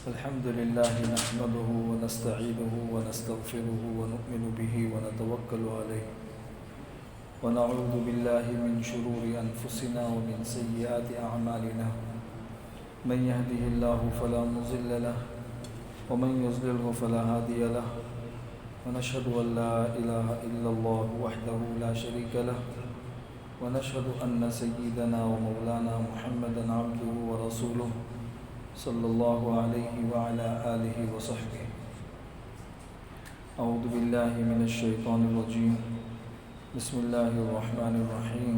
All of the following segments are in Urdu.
الحمد لله نحمده ونستعينه ونستغفره ونؤمن به ونتوكل عليه ونعوذ بالله من شرور أنفسنا ومن سيئات أعمالنا من يهده الله فلا مضل له ومن يضلله فلا هادي له ونشهد أن لا إله إلا الله وحده لا شريك له ونشهد أن سيدنا ومولانا محمدا عبده ورسوله صلى الله عليه وعلى آله وصحبه. أعوذ بالله من الشيطان الرجيم. بسم الله الرحمن الرحيم.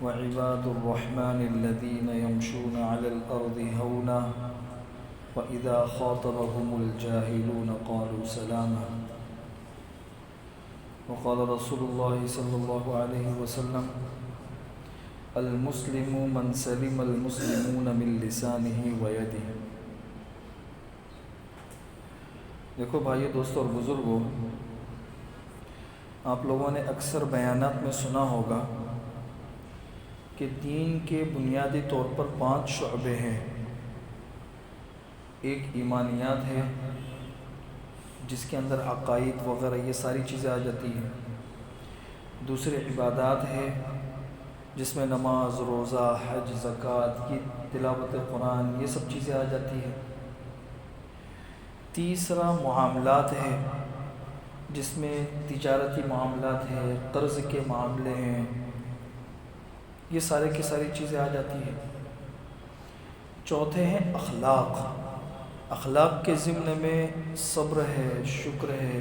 وعباد الرحمن الذين يمشون على الأرض هونا وإذا خاطبهم الجاهلون قالوا سلاما. وقال رسول الله صلى الله عليه وسلم: المسلم من سلم المسلمون من لسانه ويده. دیکھو بھائیو، دوستو اور بزرگوں، آپ لوگوں نے اکثر بیانات میں سنا ہوگا کہ دین کے بنیادی طور پر 5 شعبے ہیں. ایک ایمانیات ہے جس کے اندر عقائد وغیرہ یہ ساری چیزیں آ جاتی ہیں. دوسرے عبادات ہے جس میں نماز، روزہ، حج، زکوٰۃ، کی تلاوت قرآن یہ سب چیزیں آ جاتی ہیں. تیسرا معاملات ہے جس میں تجارتی معاملات ہے، قرض کے معاملے ہیں، یہ سارے کی ساری چیزیں آ جاتی ہیں. چوتھے ہیں اخلاق. اخلاق کے ضمن میں صبر ہے، شکر ہے،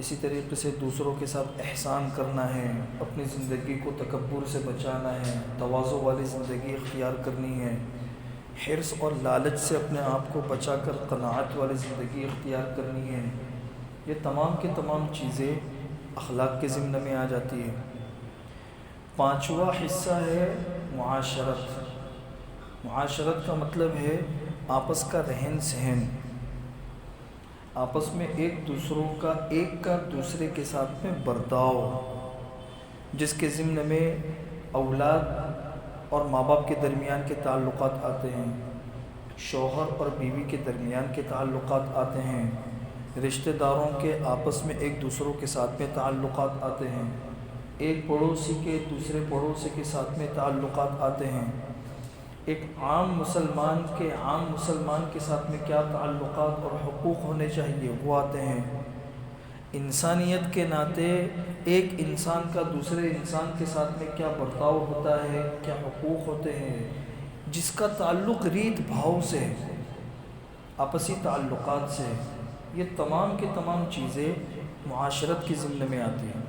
اسی طریقے سے دوسروں کے ساتھ احسان کرنا ہے، اپنی زندگی کو تکبر سے بچانا ہے، تواضع والی زندگی اختیار کرنی ہے، حرص اور لالچ سے اپنے آپ کو بچا کر قناعت والی زندگی اختیار کرنی ہے. یہ تمام کی تمام چیزیں اخلاق کے ضمن میں آ جاتی ہیں. 5واں حصہ ہے معاشرت. معاشرت کا مطلب ہے آپس کا رہن سہن، آپس میں ایک کا دوسرے کے ساتھ میں برتاؤ، جس کے ضمن میں اولاد اور ماں باپ کے درمیان کے تعلقات آتے ہیں، شوہر اور بیوی کے درمیان کے تعلقات آتے ہیں، رشتہ داروں کے آپس میں ایک دوسروں کے ساتھ میں تعلقات آتے ہیں، ایک پڑوسی کے دوسرے پڑوسی کے ساتھ میں تعلقات آتے ہیں، ایک عام مسلمان کے ساتھ میں کیا تعلقات اور حقوق ہونے چاہیے وہ آتے ہیں. انسانیت کے ناطے ایک انسان کا دوسرے انسان کے ساتھ میں کیا برتاؤ ہوتا ہے، کیا حقوق ہوتے ہیں، جس کا تعلق ریت بھاؤ سے، آپسی تعلقات سے. یہ تمام کی تمام چیزیں معاشرت کی ضمن میں آتی ہیں.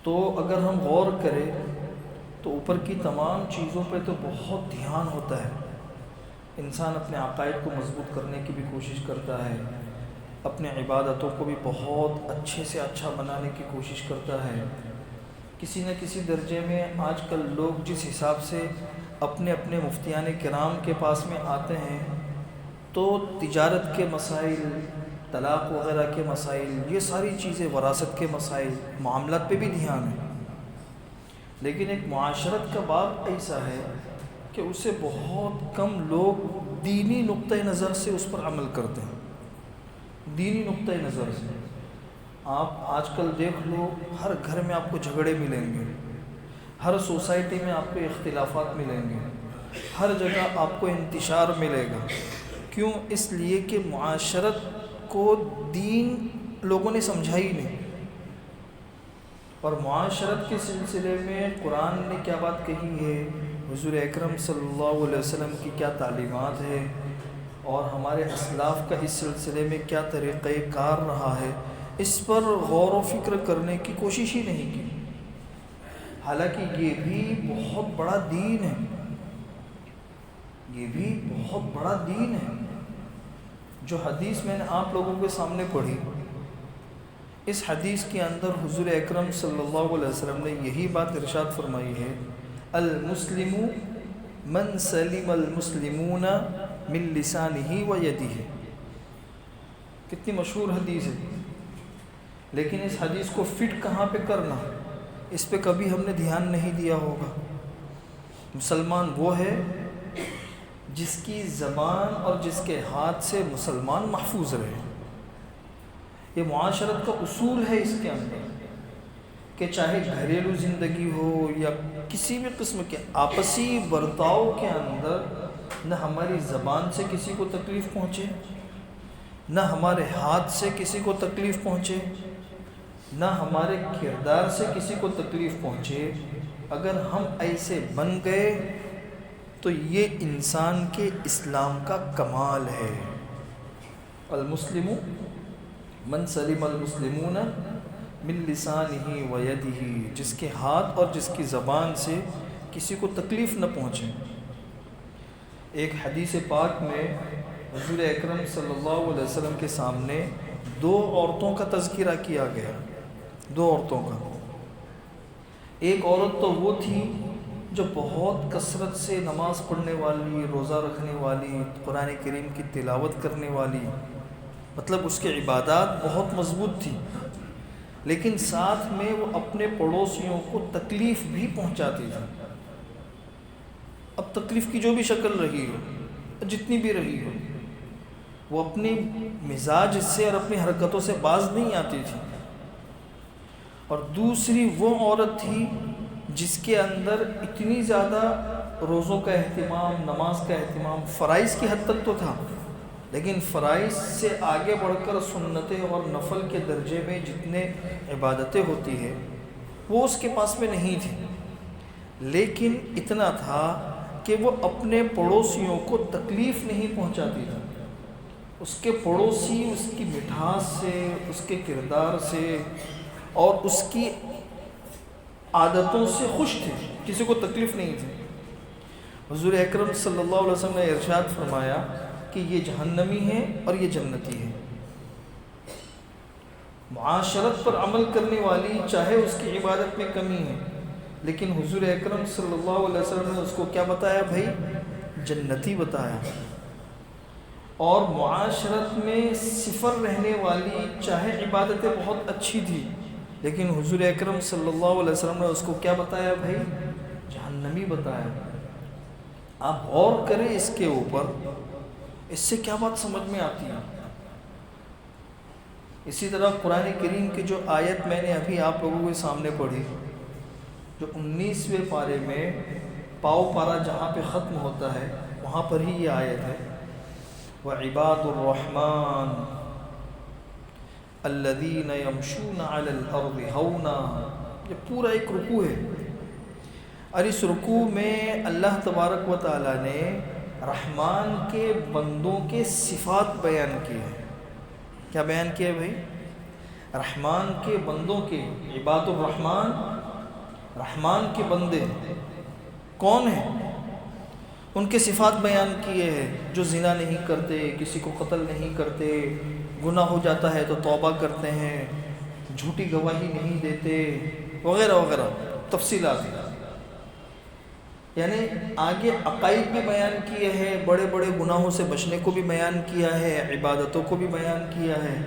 تو اگر ہم غور کریں تو اوپر کی تمام چیزوں پہ تو بہت دھیان ہوتا ہے. انسان اپنے عقائد کو مضبوط کرنے کی بھی کوشش کرتا ہے، اپنے عبادتوں کو بھی بہت اچھے سے اچھا بنانے کی کوشش کرتا ہے. کسی نہ کسی درجے میں آج کل لوگ جس حساب سے اپنے مفتیان کرام کے پاس میں آتے ہیں تو تجارت کے مسائل، طلاق وغیرہ کے مسائل، یہ ساری چیزیں، وراثت کے مسائل، معاملات پہ بھی دھیان ہے. لیکن ایک معاشرت کا باب ایسا ہے کہ اسے بہت کم لوگ دینی نقطۂ نظر سے اس پر عمل کرتے ہیں. دینی نقطۂ نظر سے آپ آج کل دیکھ لو، ہر گھر میں آپ کو جھگڑے ملیں گے، ہر سوسائٹی میں آپ کو اختلافات ملیں گے، ہر جگہ آپ کو انتشار ملے گا. کیوں؟ اس لیے کہ معاشرت کو دین لوگوں نے سمجھا ہی نہیں. اور معاشرت کے سلسلے میں قرآن نے کیا بات کہی ہے، حضور اکرم صلی اللہ علیہ وسلم کی کیا تعلیمات ہے، اور ہمارے اسلاف کا اس سلسلے میں کیا طریقہ کار رہا ہے، اس پر غور و فکر کرنے کی کوشش ہی نہیں کی. حالانکہ یہ بھی بہت بڑا دین ہے، یہ بھی بہت بڑا دین ہے. جو حدیث میں نے آپ لوگوں کے سامنے پڑھی، اس حدیث کے اندر حضور اکرم صلی اللہ علیہ وسلم نے یہی بات ارشاد فرمائی ہے: المسلم من سلم المسلمون من لسانہ و یدہ. کتنی مشہور حدیث ہے، لیکن اس حدیث کو فٹ کہاں پہ کرنا، اس پہ کبھی ہم نے دھیان نہیں دیا ہوگا. مسلمان وہ ہے جس کی زبان اور جس کے ہاتھ سے مسلمان محفوظ رہے۔ یہ معاشرت کا اصول ہے اس کے اندر، کہ چاہے گھریلو زندگی ہو یا کسی بھی قسم کے آپسی برتاؤ کے اندر نہ ہماری زبان سے کسی کو تکلیف پہنچے، نہ ہمارے ہاتھ سے کسی کو تکلیف پہنچے، نہ ہمارے کردار سے کسی کو تکلیف پہنچے۔ اگر ہم ایسے بن گئے تو یہ انسان کے اسلام کا کمال ہے۔ المسلم من سلم المسلمون من لسانہ و یدہ، جس کے ہاتھ اور جس کی زبان سے کسی کو تکلیف نہ پہنچے۔ ایک حدیث پاک میں حضور اکرم صلی اللہ علیہ وسلم کے سامنے دو عورتوں کا تذکرہ کیا گیا، دو عورتوں کا۔ ایک عورت تو وہ تھی جو بہت کثرت سے نماز پڑھنے والی، روزہ رکھنے والی، قرآن کریم کی تلاوت کرنے والی، مطلب اس کی عبادات بہت مضبوط تھی، لیکن ساتھ میں وہ اپنے پڑوسیوں کو تکلیف بھی پہنچاتی تھی۔ اب تکلیف کی جو بھی شکل رہی ہو، جتنی بھی رہی ہو، وہ اپنی مزاج سے اور اپنی حرکتوں سے باز نہیں آتی تھی۔ اور دوسری وہ عورت تھی جس کے اندر اتنی زیادہ روزوں کا اہتمام، نماز کا اہتمام، فرائض کی حد تک تو تھا، لیکن فرائض سے آگے بڑھ کر سنتیں اور نفل کے درجے میں جتنے عبادتیں ہوتی ہیں وہ اس کے پاس میں نہیں تھی، لیکن اتنا تھا کہ وہ اپنے پڑوسیوں کو تکلیف نہیں پہنچاتی تھی۔ اس کے پڑوسی اس کی مٹھاس سے، اس کے کردار سے اور اس کی عادتوں سے خوش تھے، کسی کو تکلیف نہیں تھی۔ حضور اکرم صلی اللہ علیہ وسلم نے ارشاد فرمایا کہ یہ جہنمی ہے اور یہ جنتی ہے۔ معاشرت پر عمل کرنے والی چاہے اس کی عبادت میں کمی ہے، لیکن حضور اکرم صلی اللہ علیہ وسلم نے اس کو کیا بتایا بھائی؟ جنتی بتایا۔ اور معاشرت میں صفر رہنے والی چاہے عبادتیں بہت اچھی تھی، لیکن حضور اکرم صلی اللہ علیہ وسلم نے اس کو کیا بتایا بھائی؟ جہنمی بتایا۔ آپ غور کریں اس کے اوپر، اس سے کیا بات سمجھ میں آتی ہے؟ اسی طرح قرآن کریم کی جو آیت میں نے ابھی آپ لوگوں کے سامنے پڑھی، جو 19ویں پارے میں پاؤ پارا جہاں پہ ختم ہوتا ہے وہاں پر ہی یہ آیت ہے، وَعِبَادُ الرَّحْمَنِ الَّذِينَ يَمْشُونَ عَلَى الْأَرْضِ هَوْنًا۔ یہ پورا ایک رکوع ہے، اور اس رکوع میں اللہ تبارک و تعالیٰ نے رحمان کے بندوں کے صفات بیان کی ہے۔ کیا بیان کیا ہے بھائی؟ رحمان کے بندوں کے، عباد الرحمن، رحمان کے بندے کون ہیں؟ ان کے صفات بیان کیے ہیں، جو زنا نہیں کرتے، کسی کو قتل نہیں کرتے، گناہ ہو جاتا ہے تو توبہ کرتے ہیں، جھوٹی گواہی نہیں دیتے، وغیرہ وغیرہ تفصیلات۔ یعنی آگے عقائد بھی بیان کیے ہیں، بڑے بڑے گناہوں سے بچنے کو بھی بیان کیا ہے، عبادتوں کو بھی بیان کیا ہے،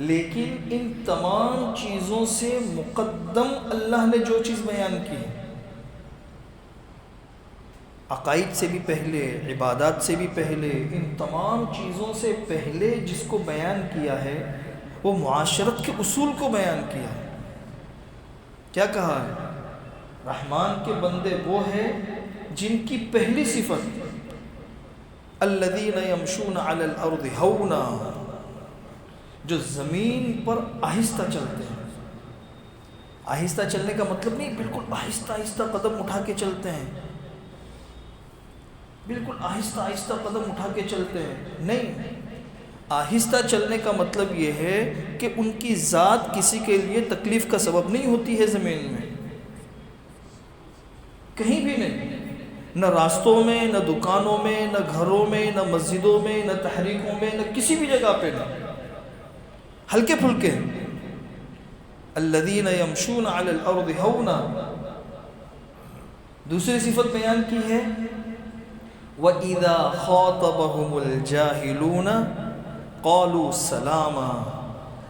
لیکن ان تمام چیزوں سے مقدم اللہ نے جو چیز بیان کی، عقائد سے بھی پہلے، عبادات سے بھی پہلے، ان تمام چیزوں سے پہلے جس کو بیان کیا ہے وہ معاشرت کے اصول کو بیان کیا ہے۔ کیا کہا ہے؟ رحمان کے بندے وہ ہیں جن کی پہلی صفت الذین یمشون علی الارض ہونا، جو زمین پر آہستہ چلتے ہیں۔ آہستہ چلنے کا مطلب نہیں بالکل آہستہ آہستہ قدم اٹھا کے چلتے ہیں، بالکل آہستہ آہستہ قدم اٹھا کے چلتے ہیں، نہیں۔ آہستہ چلنے کا مطلب یہ ہے کہ ان کی ذات کسی کے لیے تکلیف کا سبب نہیں ہوتی ہے زمین میں، کہیں بھی نہیں، نہ راستوں میں، نہ دکانوں میں، نہ گھروں میں، نہ مسجدوں میں، نہ تحریکوں میں، نہ کسی بھی جگہ پہ نہیں، ہلکے پھلکے۔ الذین یمشون علی الارض ہونا۔ دوسری صفت بیان کی ہے وَإِذَا خَاطَبَهُمُ الْجَاهِلُونَ قَالُوا سَلَامًا۔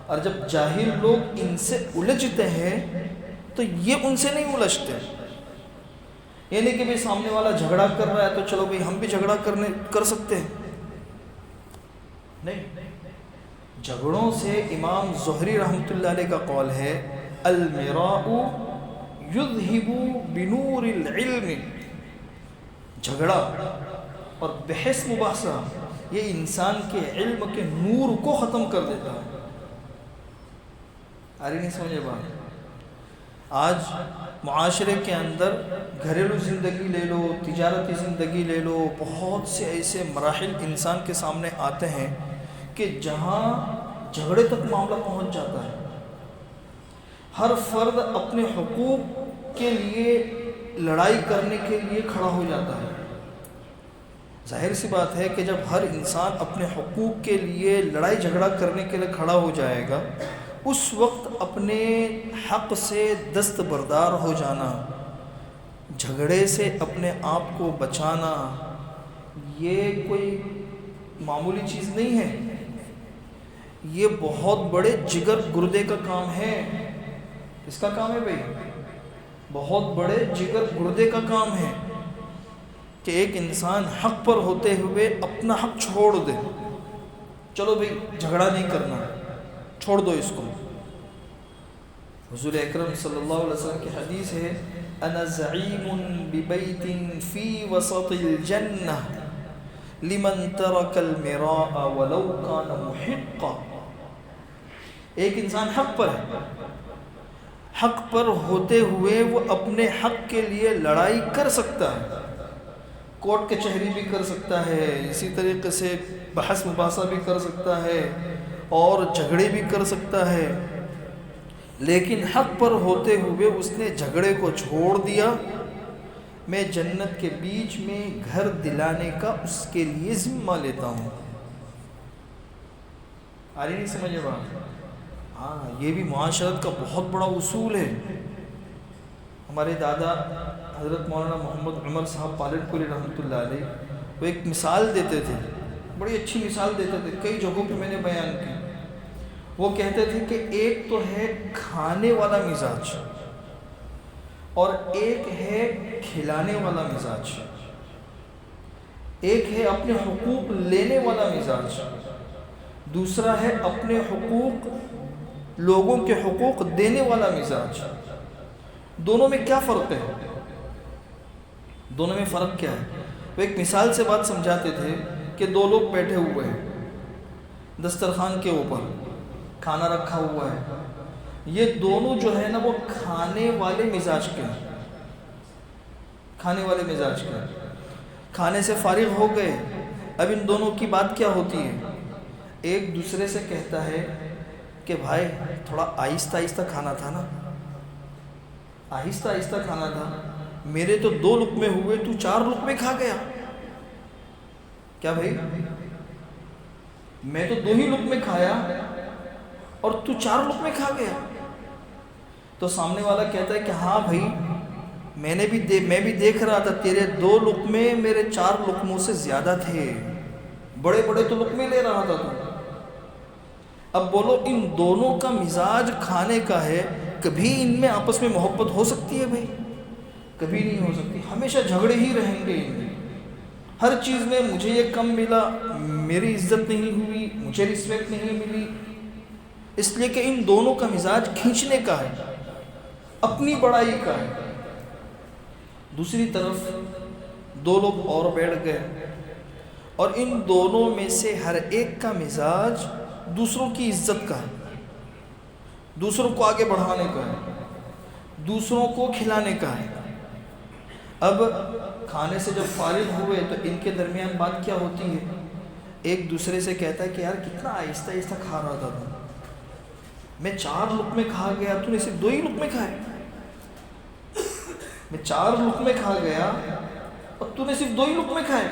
اور جب جاہل لوگ ان سے الجھتے ہیں تو یہ ان سے نہیں الجھتے، یہ نہیں کہ بھئی سامنے والا جھگڑا کر رہا ہے تو چلو بھئی ہم بھی جھگڑا کر سکتے ہیں، نہیں۔ جھگڑوں سے امام زہری رحمۃ اللہ علیہ کا قول ہے المراء یذہب بنور العلم، جھگڑا اور بحث مباحثہ یہ انسان کے علم کے نور کو ختم کر دیتا ہے۔ آ رہی نہیں سمجھے بات؟ آج معاشرے کے اندر گھریلو زندگی لے لو، تجارتی زندگی لے لو، بہت سے ایسے مراحل انسان کے سامنے آتے ہیں کہ جہاں جھگڑے تک معاملہ پہنچ جاتا ہے۔ ہر فرد اپنے حقوق کے لیے لڑائی کرنے کے لیے کھڑا ہو جاتا ہے۔ ظاہر سی بات ہے کہ جب ہر انسان اپنے حقوق کے لیے لڑائی جھگڑا کرنے کے لیے کھڑا ہو جائے گا، اس وقت اپنے حق سے دستبردار ہو جانا، جھگڑے سے اپنے آپ کو بچانا، یہ کوئی معمولی چیز نہیں ہے، یہ بہت بڑے جگر گردے کا کام ہے۔ اس کا کام ہے بھائی، بہت بڑے جگر گردے کا کام ہے کہ ایک انسان حق پر ہوتے ہوئے اپنا حق چھوڑ دے۔ چلو بھائی جھگڑا نہیں کرنا، چھوڑ دو اس کو۔ حضور اکرم صلی اللہ علیہ وسلم کی حدیث ہے انا زعیم ببیت فی وسط الجنہ لمن ترک المراء ولو کان محقا۔ ایک انسان حق پر ہے، حق پر ہوتے ہوئے وہ اپنے حق کے لیے لڑائی کر سکتا ہے، کورٹ کچہری بھی کر سکتا ہے، اسی طریقے سے بحث مباحثہ بھی کر سکتا ہے اور جھگڑے بھی کر سکتا ہے، لیکن حق پر ہوتے ہوئے اس نے جھگڑے کو چھوڑ دیا، میں جنت کے بیچ میں گھر دلانے کا اس کے لیے ذمہ لیتا ہوں۔ آ رہی نہیں سمجھے بات؟ ہاں، یہ بھی معاشرت کا بہت بڑا اصول ہے۔ ہمارے دادا حضرت مولانا محمد عمر صاحب پالن پوری رحمۃ اللہ علیہ وہ ایک مثال دیتے تھے، بڑی اچھی مثال دیتے تھے، کئی جگہوں پہ میں نے بیان کی۔ وہ کہتے تھے کہ ایک تو ہے کھانے والا مزاج اور ایک ہے کھلانے والا مزاج، ایک ہے اپنے حقوق لینے والا مزاج، دوسرا ہے اپنے حقوق لوگوں کے حقوق دینے والا مزاج۔ دونوں میں کیا فرق ہے؟ دونوں میں فرق کیا ہے؟ وہ ایک مثال سے بات سمجھاتے تھے کہ دو لوگ بیٹھے ہوئے ہیں، دسترخوان کے اوپر کھانا رکھا ہوا ہے، یہ دونوں جو ہے نا وہ کھانے والے مزاج کے ہیں، کھانے والے مزاج کے ہیں، کھانے سے فارغ ہو گئے۔ اب ان دونوں کی بات کیا ہوتی ہے؟ ایک دوسرے سے کہتا ہے کہ بھائی تھوڑا آہستہ آہستہ کھانا تھا نا، آہستہ آہستہ کھانا تھا، میرے تو 2 لقمے ہوئے، تو 4 لقمے کھا گیا۔ کیا بھائی؟ میں تو 2 ہی لقمے کھایا اور تو 4 لقمے کھا گیا۔ تو سامنے والا کہتا ہے کہ ہاں بھائی، میں بھی دیکھ رہا تھا تیرے 2 لقمے میرے 4 لقموں سے زیادہ تھے، بڑے بڑے تو لقمے لے رہا تھا تو۔ اب بولو ان دونوں کا مزاج کھانے کا ہے، کبھی ان میں آپس میں محبت ہو سکتی ہے بھائی؟ کبھی نہیں ہو سکتی، ہمیشہ جھگڑے ہی رہیں گے ان میں۔ ہر چیز میں مجھے یہ کم ملا، میری عزت نہیں ہوئی، مجھے رسپیکٹ نہیں ملی، اس لیے کہ ان دونوں کا مزاج کھینچنے کا ہے، اپنی بڑائی کا ہے۔ دوسری طرف 2 لوگ اور بیٹھ گئے اور ان دونوں میں سے ہر ایک کا مزاج دوسروں کی عزت کا ہے، دوسروں کو آگے بڑھانے کا ہے، دوسروں کو کھلانے کا ہے۔ اب کھانے سے جب فارغ ہوئے تو ان کے درمیان بات کیا ہوتی ہے؟ ایک دوسرے سے کہتا ہے کہ یار کتنا آہستہ آہستہ کھا رہا تھا تو، میں 4 لقمے کھا گیا، تو نے صرف 2 ہی لقمے کھائے۔ میں 4 لقمے کھا گیا اور تو نے صرف 2 ہی لقمے کھائے۔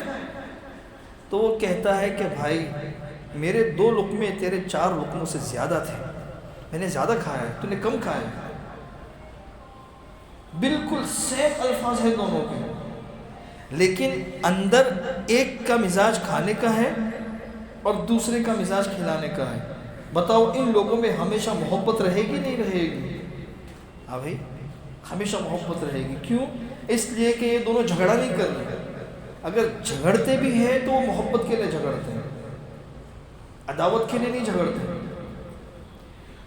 تو وہ کہتا ہے کہ بھائی میرے 2 لقمے تیرے 4 لقموں سے زیادہ تھے، میں نے زیادہ کھایا ہے، تو نے کم کھایا ہے۔ بالکل سیم الفاظ ہیں دونوں کے، لیکن اندر ایک کا مزاج کھانے کا ہے اور دوسرے کا مزاج کھلانے کا ہے۔ بتاؤ ان لوگوں میں ہمیشہ محبت رہے گی نہیں رہے گی؟ ہاں بھائی، ہمیشہ محبت رہے گی۔ کیوں؟ اس لیے کہ یہ دونوں جھگڑا نہیں کر رہے. اگر جھگڑتے بھی ہیں تو وہ محبت کے لیے جھگڑتے ہیں, عداوت کے لیے نہیں جھگڑتے.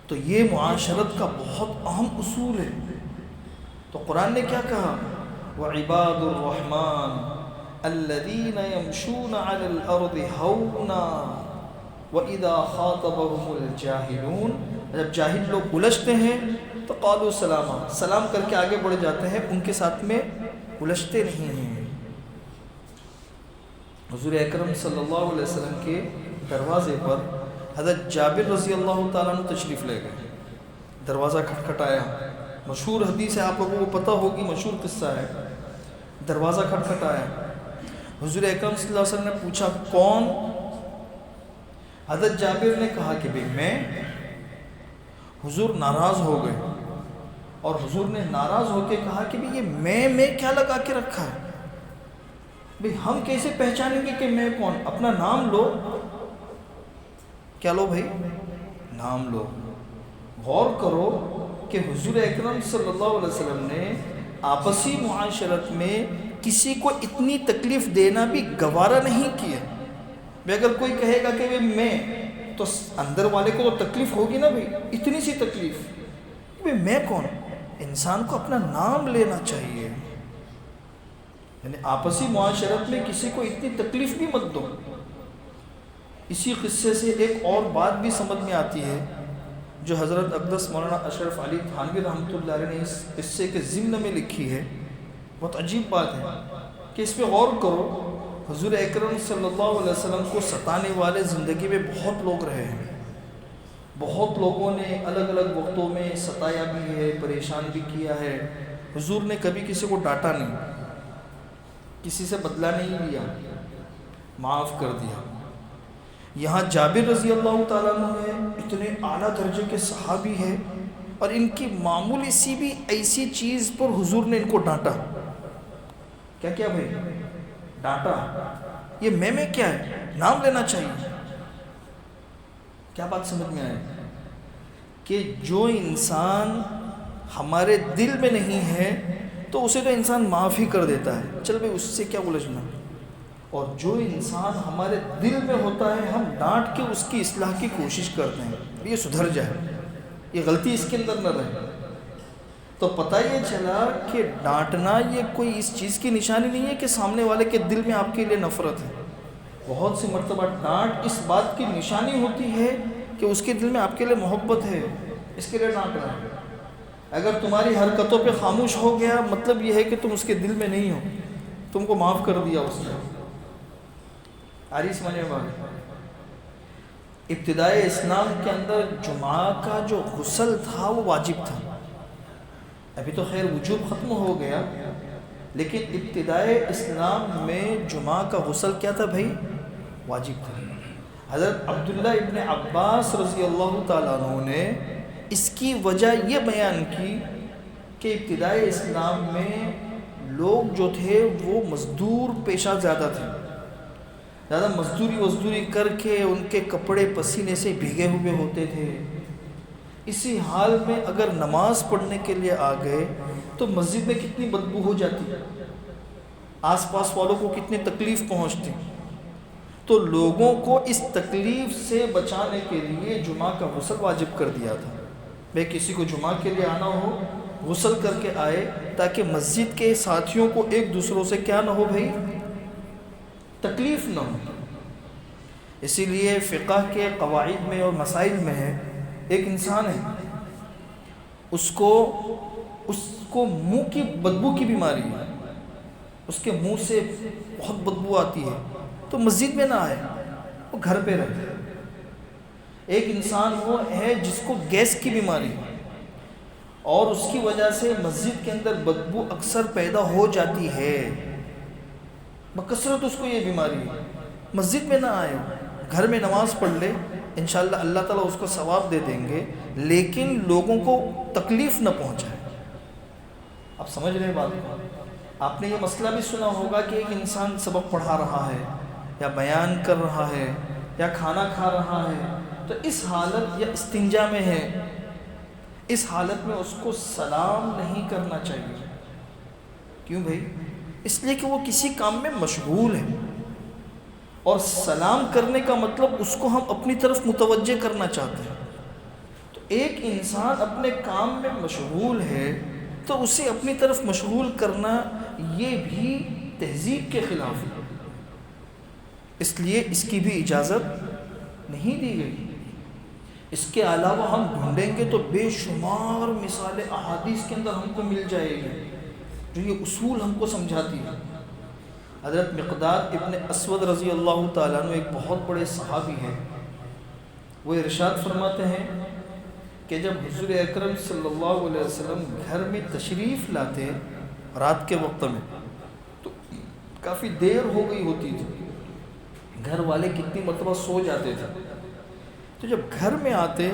تو یہ معاشرت کا بہت اہم اصول ہے. تو قرآن نے کیا کہا؟ وَعِبَادُ الرَّحْمَنِ الَّذِينَ يَمْشُونَ عَلَى الْأَرْضِ هَوْنًا وَإِذَا خَاطَبَهُمُ الْجَاهِلُونَ. جب جاہل لوگ الجھتے ہیں تو قالوا سلاما, سلام کر کے آگے بڑھ جاتے ہیں, ان کے ساتھ میں الجھتے نہیں ہیں. حضور اکرم صلی اللہ علیہ وسلم کے دروازے پر حضرت جابر رضی اللہ تعالیٰ عنہ تشریف لے گئے. دروازہ کھٹکھٹایا, مشہور حدیث ہے, آپ لوگوں کو پتہ ہوگی, مشہور قصہ ہے. دروازہ کھٹکھٹایا, حضور اکرم صلی اللہ علیہ وسلم نے پوچھا کون؟ حضرت جابر نے کہا کہ بھئی میں. حضور ناراض ہو گئے اور حضور نے ناراض ہو کے کہا کہ بھئی یہ میں کیا لگا کے رکھا ہے؟ بھئی ہم کیسے پہچانیں گے کہ میں کون؟ اپنا نام لو. کیا لو بھئی؟ نام لو. غور کرو کہ حضور اکرم صلی اللہ علیہ وسلم نے آپسی معاشرت میں کسی کو اتنی تکلیف دینا بھی گوارا نہیں کیا. اگر کوئی کہے گا کہ میں, تو اندر والے کو تو تکلیف ہوگی نا بھئی, اتنی سی تکلیف. بھئی میں کون؟ انسان کو اپنا نام لینا چاہیے. یعنی آپسی معاشرت میں کسی کو اتنی تکلیف بھی مت دو. اسی قصے سے ایک اور بات بھی سمجھ میں آتی ہے جو حضرت اقدس مولانا اشرف علی تھانوی رحمۃ اللہ علیہ نے اس قصے کے ضمن میں لکھی ہے. بہت عجیب بات ہے کہ اس پہ غور کرو. حضور اکرم صلی اللہ علیہ وسلم کو ستانے والے زندگی میں بہت لوگ رہے ہیں. بہت لوگوں نے الگ الگ وقتوں میں ستایا بھی ہے, پریشان بھی کیا ہے. حضور نے کبھی کسی کو ڈانٹا نہیں, کسی سے بدلہ نہیں لیا, معاف کر دیا. یہاں جابر رضی اللہ تعالیٰ عنہ ہے, اتنے اعلیٰ درجے کے صحابی ہیں, اور ان کی معمولی سی بھی ایسی چیز پر حضور نے ان کو ڈانٹا. کیا کیا بھائی؟ ڈانٹا. یہ میں کیا ہے؟ نام لینا چاہیے. کیا بات سمجھ میں آئے کہ جو انسان ہمارے دل میں نہیں ہے تو اسے تو انسان معاف ہی کر دیتا ہے, چل بھائی اس سے کیا الجھنا. اور جو انسان ہمارے دل میں ہوتا ہے ہم ڈانٹ کے اس کی اصلاح کی کوشش کرتے ہیں, یہ سدھر جائے, یہ غلطی اس کے اندر نہ رہے. تو پتہ یہ چلا کہ ڈانٹنا یہ کوئی اس چیز کی نشانی نہیں ہے کہ سامنے والے کے دل میں آپ کے لیے نفرت ہے. بہت سی مرتبہ ڈانٹ اس بات کی نشانی ہوتی ہے کہ اس کے دل میں آپ کے لیے محبت ہے, اس کے لیے ڈانٹ رہا ہے. اگر تمہاری حرکتوں پہ خاموش ہو گیا مطلب یہ ہے کہ تم اس کے دل میں نہیں ہو, تم کو معاف کر دیا اس نے. عریس مانے بات, ابتدائے اسلام کے اندر جمعہ کا جو غسل تھا وہ واجب تھا. ابھی تو خیر وجوب ختم ہو گیا, لیکن ابتدائے اسلام میں جمعہ کا غسل کیا تھا بھائی؟ واجب تھا. حضرت عبداللہ ابن عباس رضی اللہ تعالیٰ عنہ نے اس کی وجہ یہ بیان کی کہ ابتدائے اسلام میں لوگ جو تھے وہ مزدور پیشہ زیادہ تھے, زیادہ مزدوری کر کے ان کے کپڑے پسینے سے بھیگے ہوئے ہوتے تھے. اسی حال میں اگر نماز پڑھنے کے لیے آ گئے تو مسجد میں کتنی بدبو ہو جاتی, آس پاس والوں کو کتنی تکلیف پہنچتی. تو لوگوں کو اس تکلیف سے بچانے کے لیے جمعہ کا غسل واجب کر دیا تھا. بھائی کسی کو جمعہ کے لیے آنا ہو غسل کر کے آئے تاکہ مسجد کے ساتھیوں کو ایک دوسروں سے کیا نہ ہو بھائی, تکلیف نہ ہو. اسی لیے فقہ کے قواعد میں اور مسائل میں ہے, ایک انسان ہے اس کو منہ کی بدبو کی بیماری ہے, اس کے منہ سے بہت بدبو آتی ہے, تو مسجد میں نہ آئے, وہ گھر پہ رہے. ایک انسان وہ ہے جس کو گیس کی بیماری ہے اور اس کی وجہ سے مسجد کے اندر بدبو اکثر پیدا ہو جاتی ہے, بکثرت اس کو یہ بیماری ہے, مسجد میں نہ آئے, گھر میں نماز پڑھ لے, انشاءاللہ اللہ تعالیٰ اس کو ثواب دے دیں گے, لیکن لوگوں کو تکلیف نہ پہنچائے. آپ سمجھ رہے بات کو؟ آپ نے یہ مسئلہ بھی سنا ہوگا کہ ایک انسان سبق پڑھا رہا ہے یا بیان کر رہا ہے یا کھانا کھا رہا ہے, تو اس حالت یا استنجا میں ہے, اس حالت میں اس کو سلام نہیں کرنا چاہیے. کیوں بھائی؟ اس لیے کہ وہ کسی کام میں مشغول ہے، اور سلام کرنے کا مطلب اس کو ہم اپنی طرف متوجہ کرنا چاہتے ہیں۔ تو ایک انسان اپنے کام میں مشغول ہے تو اسے اپنی طرف مشغول کرنا یہ بھی تہذیب کے خلاف ہے، اس لیے اس کی بھی اجازت نہیں دی گئی۔ اس کے علاوہ ہم ڈھونڈیں گے تو بے شمار مثالیں احادیث کے اندر ہم کو مل جائے گی جو یہ اصول ہم کو سمجھاتی ہے۔ حضرت مقداد ابن اسود رضی اللہ تعالیٰ عنہ ایک بہت بڑے صحابی ہیں، وہ ارشاد فرماتے ہیں کہ جب حضور اکرم صلی اللہ علیہ وسلم گھر میں تشریف لاتے رات کے وقت میں تو کافی دیر ہو گئی ہوتی تھی، گھر والے کتنی مرتبہ سو جاتے تھے، تو جب گھر میں آتے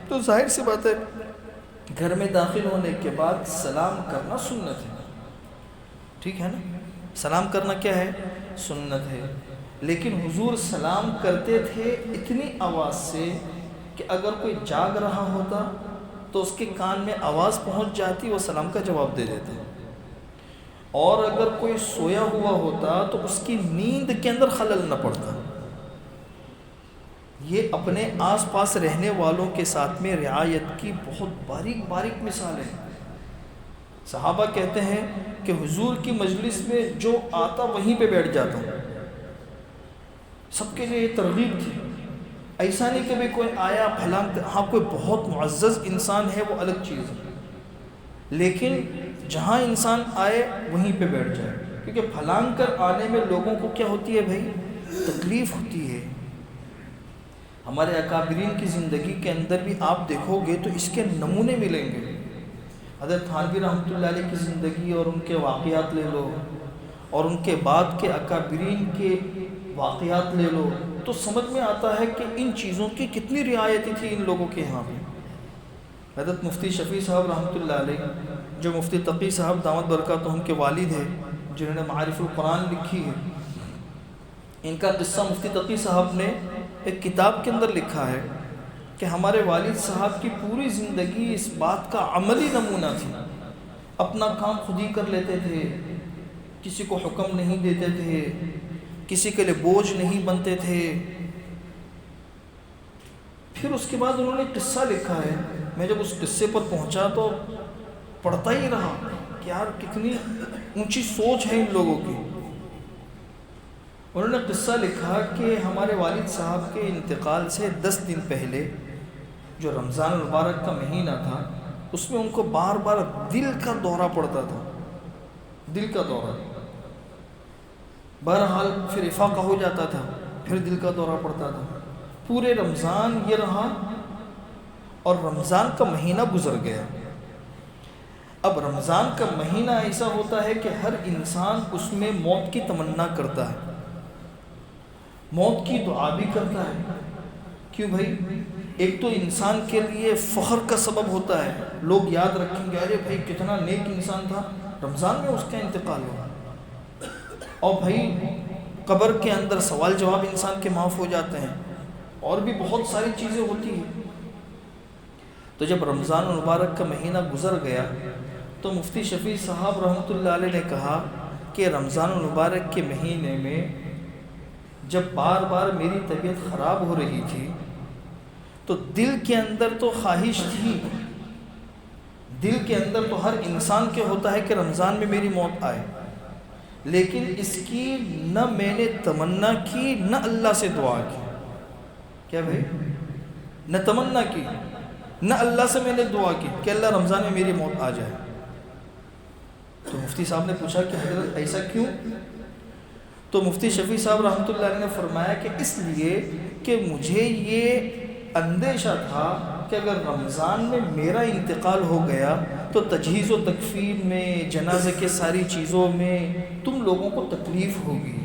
تو ظاہر سی بات ہے گھر میں داخل ہونے کے بعد سلام کرنا سنت ہے، ٹھیک ہے نا؟ سلام کرنا کیا ہے؟ سنت ہے، لیکن حضور سلام کرتے تھے اتنی آواز سے کہ اگر کوئی جاگ رہا ہوتا تو اس کے کان میں آواز پہنچ جاتی، وہ سلام کا جواب دے دیتے، اور اگر کوئی سویا ہوا ہوتا تو اس کی نیند کے اندر خلل نہ پڑتا۔ یہ اپنے آس پاس رہنے والوں کے ساتھ میں رعایت کی بہت باریک باریک مثال ہے۔ صحابہ کہتے ہیں کہ حضور کی مجلس میں جو آتا وہیں پہ بیٹھ جاتا، سب کے لیے یہ ترغیب تھی، ایسا نہیں کہ بھی کوئی آیا پھلان، ہاں کوئی بہت معزز انسان ہے وہ الگ چیز ہے، لیکن جہاں انسان آئے وہیں پہ بیٹھ جائے، کیونکہ پھلان کر آنے میں لوگوں کو کیا ہوتی ہے بھائی؟ تکلیف ہوتی ہے۔ ہمارے اکابرین کی زندگی کے اندر بھی آپ دیکھو گے تو اس کے نمونے ملیں گے۔ حضرت تھانوی رحمۃ اللہ علیہ کی زندگی اور ان کے واقعات لے لو، اور ان کے بعد کے اکابرین کے واقعات لے لو، تو سمجھ میں آتا ہے کہ ان چیزوں کی کتنی رعایت تھی ان لوگوں کے یہاں پہ۔ حضرت مفتی شفیع صاحب رحمۃ اللہ علیہ، جو مفتی تقی صاحب دامت برکاتہم کے والد ہیں، جنہوں نے معارف القرآن لکھی ہے، ان کا قصہ مفتی تقی صاحب نے ایک کتاب کے اندر لکھا ہے کہ ہمارے والد صاحب کی پوری زندگی اس بات کا عملی نمونہ تھی، اپنا کام خود ہی کر لیتے تھے، کسی کو حکم نہیں دیتے تھے، کسی کے لیے بوجھ نہیں بنتے تھے۔ پھر اس کے بعد انہوں نے قصہ لکھا ہے، میں جب اس قصے پر پہنچا تو پڑھتا ہی رہا کہ یار کتنی اونچی سوچ ہے ان لوگوں کی۔ انہوں نے قصہ لکھا کہ ہمارے والد صاحب کے انتقال سے 10 دن پہلے جو رمضان المبارک کا مہینہ تھا، اس میں ان کو بار بار دل کا دورہ پڑتا تھا، دل کا دورہ۔ بہرحال پھر افاقہ ہو جاتا تھا، پھر دل کا دورہ پڑتا تھا، پورے رمضان یہ رہا، اور رمضان کا مہینہ گزر گیا۔ اب رمضان کا مہینہ ایسا ہوتا ہے کہ ہر انسان اس میں موت کی تمنا کرتا ہے، موت کی دعا بھی کرتا ہے۔ کیوں بھائی؟ ایک تو انسان کے لیے فخر کا سبب ہوتا ہے، لوگ یاد رکھیں گے ارے بھائی کتنا نیک انسان تھا، رمضان میں اس کا انتقال ہوا۔ اور بھائی قبر کے اندر سوال جواب انسان کے معاف ہو جاتے ہیں، اور بھی بہت ساری چیزیں ہوتی ہیں۔ تو جب رمضان المبارک کا مہینہ گزر گیا تو مفتی شفیع صاحب رحمۃ اللہ علیہ نے کہا کہ رمضان المبارک کے مہینے میں جب بار بار میری طبیعت خراب ہو رہی تھی تو دل کے اندر تو خواہش تھی، دل کے اندر تو ہر انسان کے ہوتا ہے کہ رمضان میں میری موت آئے، لیکن اس کی نہ میں نے تمنا کی نہ اللہ سے دعا کی۔ کیا بھائی؟ نہ تمنا کی نہ اللہ سے میں نے دعا کی کہ اللہ رمضان میں میری موت آ جائے۔ تو مفتی صاحب نے پوچھا کہ حضرت ایسا کیوں؟ تو مفتی شفیع صاحب رحمۃ اللہ علیہ نے فرمایا کہ اس لیے کہ مجھے یہ اندیشہ تھا کہ اگر رمضان میں میرا انتقال ہو گیا تو تجہیز و تکفین میں، جنازے کے ساری چیزوں میں تم لوگوں کو تکلیف ہوگی۔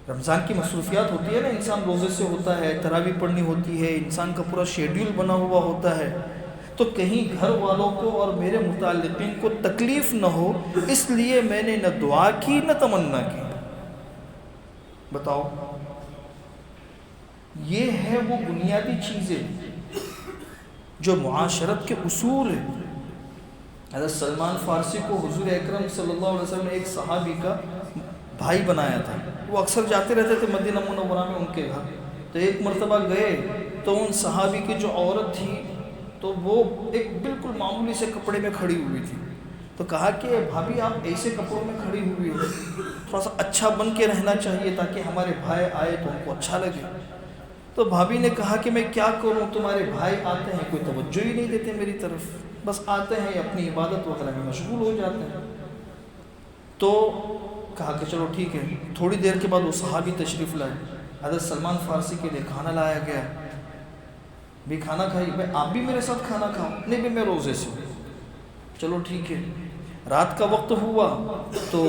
رمضان کی مصروفیات ہوتی ہے نا، انسان روزے سے ہوتا ہے، تراویح پڑھنی ہوتی ہے، انسان کا پورا شیڈیول بنا ہوا ہوتا ہے، تو کہیں گھر والوں کو اور میرے متعلقین کو تکلیف نہ ہو، اس لیے میں نے نہ دعا کی نہ تمنا کی۔ بتاؤ، یہ ہے وہ بنیادی چیزیں جو معاشرت کے اصول ہیں۔ حضرت سلمان فارسی کو حضور اکرم صلی اللہ علیہ وسلم نے ایک صحابی کا بھائی بنایا تھا. وہ اکثر جاتے رہتے تھے مدینہ منورہ میں ان کے گھر. تو ایک مرتبہ گئے تو ان صحابی کی جو عورت تھی تو وہ ایک بالکل معمولی سے کپڑے میں کھڑی ہوئی تھی. تو کہا کہ بھابھی آپ ایسے کپڑوں میں کھڑی ہوئی ہو, تھوڑا سا اچھا بن کے رہنا چاہیے تاکہ ہمارے بھائی آئے تو ان کو اچھا لگے. تو بھابھی نے کہا کہ میں کیا کروں, تمہارے بھائی آتے ہیں کوئی توجہ ہی نہیں دیتے میری طرف, بس آتے ہیں اپنی عبادت وغیرہ میں مشغول ہو جاتے ہیں. تو کہا کہ چلو ٹھیک ہے. تھوڑی دیر کے بعد وہ صحابی تشریف لائے. حضرت سلمان فارسی کے لیے کھانا لایا گیا. بھی کھانا کھائی, میں آپ بھی میرے ساتھ کھانا کھاؤ. نہیں بھی میں روزے سے ہوں. چلو ٹھیک ہے. رات کا وقت ہوا تو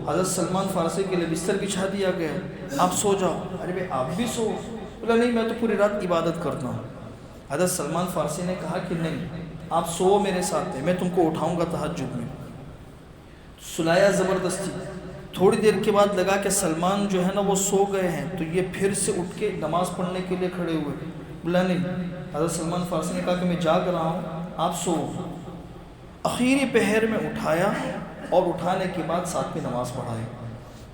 حضرت سلمان فارسی کے لیے بستر بچھا دیا گیا, آپ سو جاؤ. ارے بھائی آپ بھی سو. بولا نہیں میں تو پوری رات عبادت کرتا ہوں. حضرت سلمان فارسی نے کہا کہ نہیں آپ سو میرے ساتھ, میں تم کو اٹھاؤں گا تہجد میں. سلایا زبردستی. تھوڑی دیر کے بعد لگا کہ سلمان جو ہے نا وہ سو گئے ہیں, تو یہ پھر سے اٹھ کے نماز پڑھنے کے لیے کھڑے ہوئے. بولا نہیں. حضرت سلمان فارسی نے کہا کہ میں جاگ رہا ہوں, آپ سو. اخیری پہر میں اٹھایا اور اٹھانے کے بعد ساتھ میں نماز پڑھائی.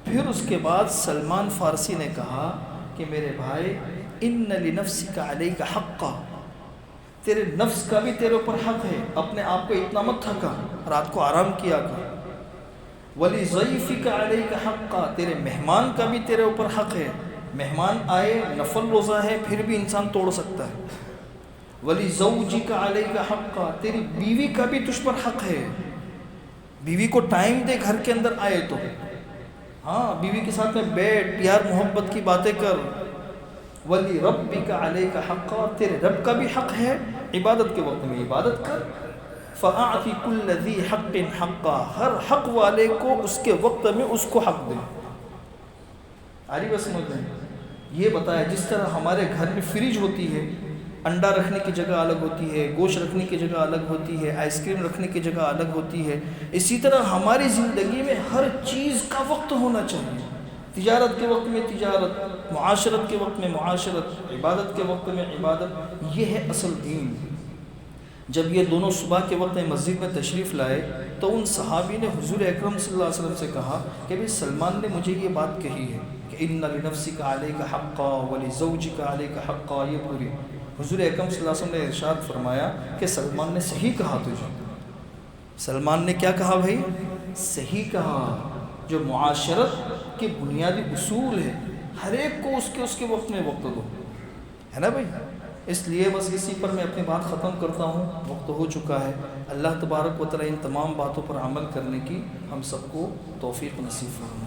پھر اس کے بعد سلمان فارسی نے کہا کہ میرے بھائی ان لنفسک علیک حقا, تیرے نفس کا بھی تیرے اوپر حق ہے, اپنے آپ کو اتنا مت تھکا, رات کو آرام کیا کر. وَلِضَيْفِكَ عَلَيْكَ حَقًّا, تیرے مہمان کا بھی تیرے اوپر حق ہے. مہمان آئے, نفل روزہ ہے پھر بھی انسان توڑ سکتا ہے. وَلِزَوْجِكَ عَلَيْكَ حَقًّا, تیری بیوی کا بھی تجھ پر حق ہے. بیوی کو ٹائم دے گھر کے اندر آئے تو, ہاں بیوی کے ساتھ میں بیٹھ, پیار محبت کی باتیں کر. وَلِرَبِّكَ عَلَيْكَ حَقًّا, تیرے رب کا بھی حق ہے, عبادت کے وقت میں عبادت کر. فَأَعْطِ كُلَّ ذِي حَقٍّ حَقًّا, ہر حق والے کو اس کے وقت میں اس کو حق دے. آری بس سمجھ لیں. یہ بتایا جس طرح ہمارے گھر میں فریج ہوتی ہے, انڈا رکھنے کی جگہ الگ ہوتی ہے, گوشت رکھنے کی جگہ الگ ہوتی ہے, آئس کریم رکھنے کی جگہ الگ ہوتی ہے, اسی طرح ہماری زندگی میں ہر چیز کا وقت ہونا چاہیے. تجارت کے وقت میں تجارت, معاشرت کے وقت میں معاشرت, عبادت کے وقت میں عبادت. یہ ہے اصل دین. جب یہ دونوں صبح کے وقت میں مسجد میں تشریف لائے تو ان صحابی نے حضور اکرم صلی اللہ علیہ وسلم سے کہا کہ بھئی سلمان نے مجھے یہ بات کہی ہے کہ ان لنفسک علیک حقا ولزوجک علیک حقا, یہ پوری. حضور اکرم صلی اللہ علیہ وسلم نے ارشاد فرمایا کہ سلمان نے صحیح کہا تجھے. سلمان نے کیا کہا بھائی؟ صحیح کہا. جو معاشرت کے بنیادی اصول ہے, ہر ایک کو اس کے وقت میں وقت دو, ہے نا بھائی. اس لیے بس اسی پر میں اپنی بات ختم کرتا ہوں, وقت ہو چکا ہے. اللہ تبارک و تعالی ان تمام باتوں پر عمل کرنے کی ہم سب کو توفیق نصیب فرمائے.